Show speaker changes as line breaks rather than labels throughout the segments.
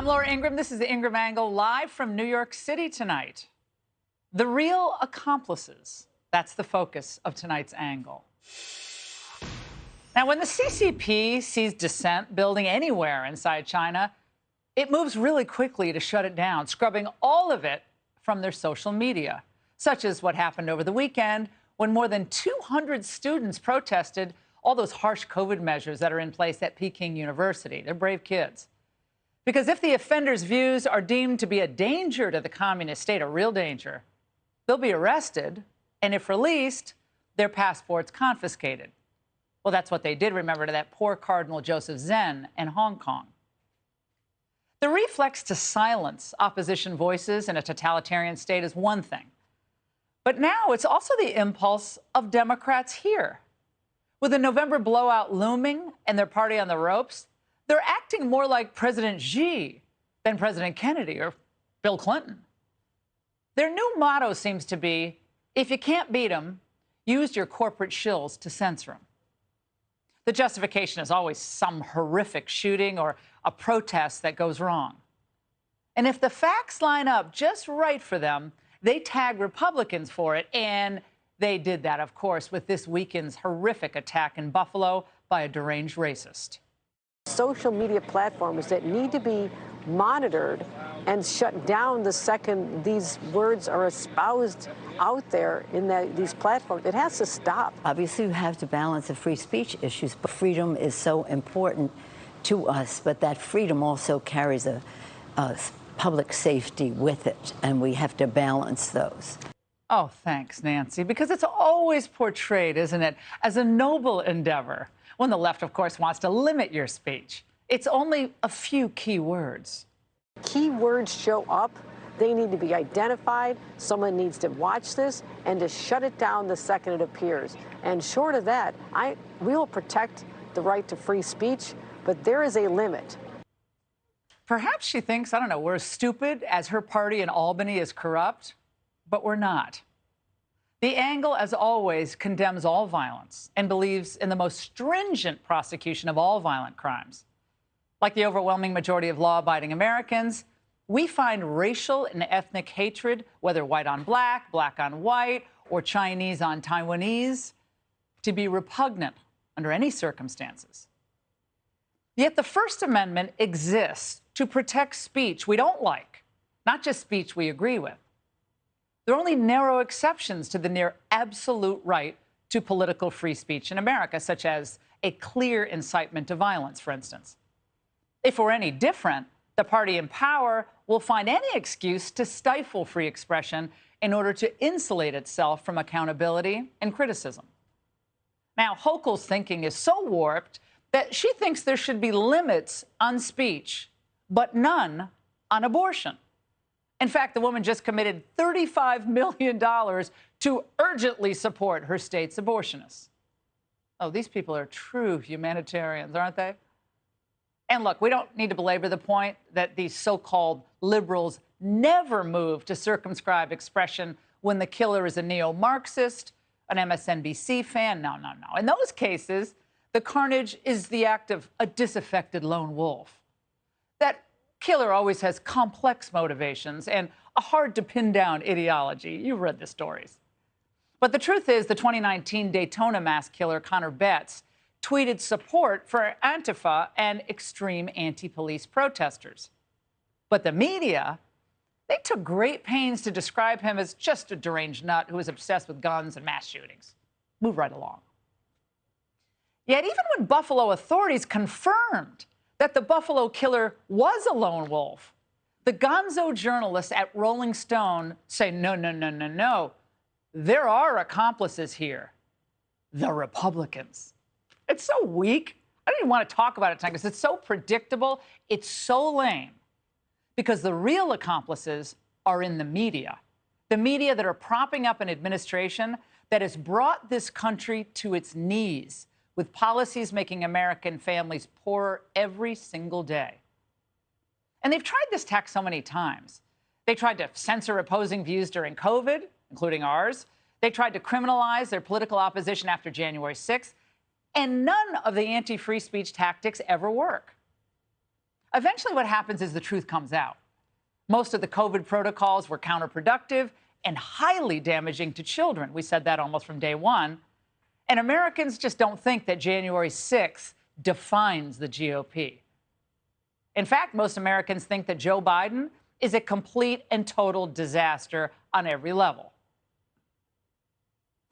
I'm Laura Ingraham. This is the Ingraham Angle live from New York City tonight. The real accomplices. That's the focus of tonight's angle. Now, when the CCP sees dissent building anywhere inside China, it moves really quickly to shut it down, scrubbing all of it from their social media, such as what happened over the weekend when more than 200 students protested all those harsh COVID measures that are in place at Peking University. They're brave kids. Because if the offenders' views are deemed to be a danger to the communist state, a real danger, they'll be arrested, and if released, their passports confiscated. Well, that's what they did, remember, to that poor Cardinal Joseph Zen in Hong Kong. The reflex to silence opposition voices in a totalitarian state is one thing. But now it's also the impulse of Democrats here. With the November blowout looming and their party on the ropes, they're acting more like President Xi than President Kennedy or Bill Clinton. Their new motto seems to be, if you can't beat them, use your corporate shills to censor them. The justification is always some horrific shooting or a protest that goes wrong. And if the facts line up just right for them, they tag Republicans for it, and they did that, of course, with this weekend's horrific attack in Buffalo by a deranged racist.
Social media platforms that need to be monitored and shut down the second these words are espoused out there in these platforms. It has to stop.
Obviously, you have to balance the free speech issues, but freedom is so important to us, but that freedom also carries a public safety with it, and we have to balance those.
Oh, thanks, Nancy, because it's always portrayed, isn't it, as a noble endeavor, when the left, of course, wants to limit your speech. It's only a few key words.
Key words show up. They need to be identified. Someone needs to watch this and to shut it down the second it appears. And short of that, we will protect the right to free speech, but there is a limit.
Perhaps she thinks, I don't know, we're as stupid as her party in Albany is corrupt, but we're not. The Angle, as always, condemns all violence and believes in the most stringent prosecution of all violent crimes. Like the overwhelming majority of law-abiding Americans, we find racial and ethnic hatred, whether white on black, black on white, or Chinese on Taiwanese, to be repugnant under any circumstances. Yet the First Amendment exists to protect speech we don't like, not just speech we agree with. There are only narrow exceptions to the near absolute right to political free speech in America, such as a clear incitement to violence, for instance. If we're any different, the party in power will find any excuse to stifle free expression in order to insulate itself from accountability and criticism. Now, Hochul's thinking is so warped that she thinks there should be limits on speech, but none on abortion. In fact, the woman just committed $35 million to urgently support her state's abortionists. Oh, these people are true humanitarians, aren't they? And look, we don't need to belabor the point that these so-called liberals never move to circumscribe expression when the killer is a neo-Marxist, an MSNBC fan. No, no, no. In those cases, the carnage is the act of a disaffected lone wolf. That killer always has complex motivations and a hard-to-pin-down ideology. You've read the stories. But the truth is, the 2019 Daytona mass killer, Connor Betts, tweeted support for Antifa and extreme anti-police protesters. But the media, they took great pains to describe him as just a deranged nut who is obsessed with guns and mass shootings. Move right along. Yet even when Buffalo authorities confirmed that the Buffalo killer was a lone wolf, the gonzo journalists at Rolling Stone say, no, no, no, no, no. There are accomplices here. The Republicans. It's so weak. I don't even want to talk about it tonight because it's so predictable. It's so lame. Because the real accomplices are in the media that are propping up an administration that has brought this country to its knees with policies making American families poorer every single day. And they've tried this tack so many times. They tried to censor opposing views during COVID, including ours. They tried to criminalize their political opposition after January 6th. And none of the anti-free speech tactics ever work. Eventually, what happens is the truth comes out. Most of the COVID protocols were counterproductive and highly damaging to children. We said that almost from day one. And Americans just don't think that January 6th defines the GOP. In fact, most Americans think that Joe Biden is a complete and total disaster on every level.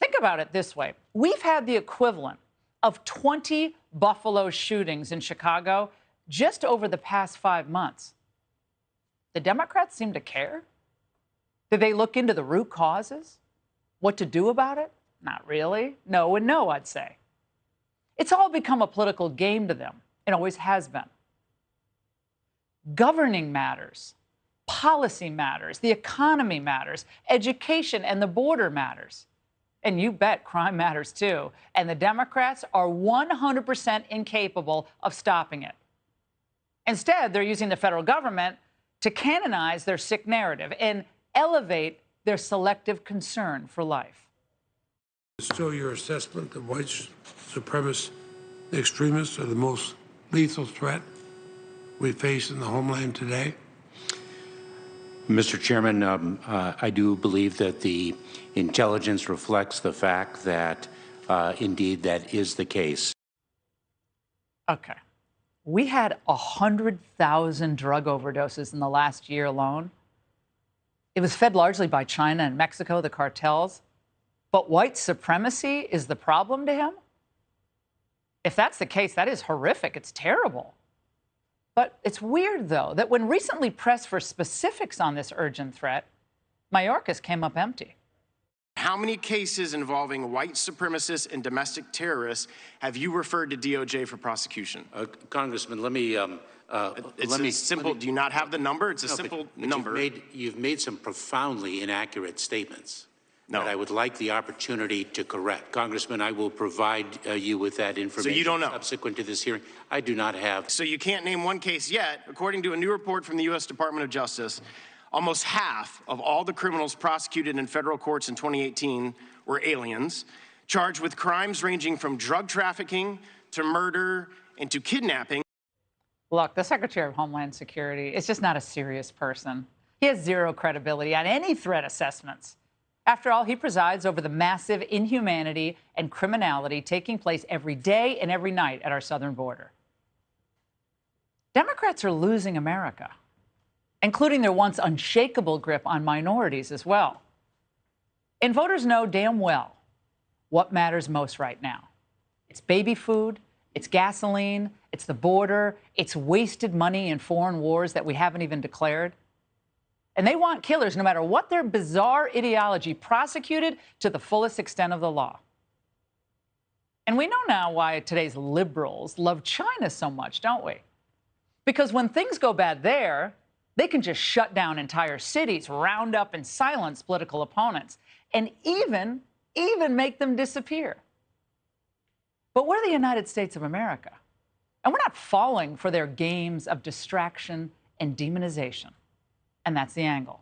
Think about it this way. We've had the equivalent of 20 Buffalo shootings in Chicago just over the past 5 months. The Democrats seem to care. Did they look into the root causes? What to do about it? Not really. No and no, I'd say. It's all become a political game to them. It always has been. Governing matters. Policy matters. The economy matters. Education and the border matters. And you bet crime matters too. And the Democrats are 100% incapable of stopping it. Instead, they're using the federal government to canonize their sick narrative and elevate their selective concern for life.
So your assessment that white supremacist extremists are the most lethal threat we face in the homeland today?
Mr. Chairman, I do believe that the intelligence reflects the fact that, indeed, that is the case.
Okay. We had 100,000 drug overdoses in the last year alone. It was fed largely by China and Mexico, the cartels. But white supremacy is the problem to him? If that's the case, that is horrific. It's terrible. But it's weird, though, that when recently pressed for specifics on this urgent threat, Mayorkas came up empty.
How many cases involving white supremacists and domestic terrorists have you referred to DOJ for prosecution?
Congressman, let me
simple. Do you not have the number? It's a simple number.
You've made some profoundly inaccurate statements.
No.
That I would like the opportunity to correct. Congressman, I will provide you with that information.
So you don't know?
Subsequent to this hearing. I do not have.
So you can't name one case yet. According to a new report from the U.S. Department of Justice, almost half of all the criminals prosecuted in federal courts in 2018 were aliens, charged with crimes ranging from drug trafficking to murder and to kidnapping.
Look, the Secretary of Homeland Security is just not a serious person. He has zero credibility on any threat assessments. After all, he presides over the massive inhumanity and criminality taking place every day and every night at our southern border. Democrats are losing America, including their once unshakable grip on minorities as well. And voters know damn well what matters most right now. It's baby food, it's gasoline, it's the border, it's wasted money in foreign wars that we haven't even declared. And they want killers, no matter what their bizarre ideology, prosecuted to the fullest extent of the law. And we know now why today's liberals love China so much, don't we? Because when things go bad there, they can just shut down entire cities, round up and silence political opponents, and even make them disappear. But we're the United States of America, and we're not falling for their games of distraction and demonization. And that's the angle.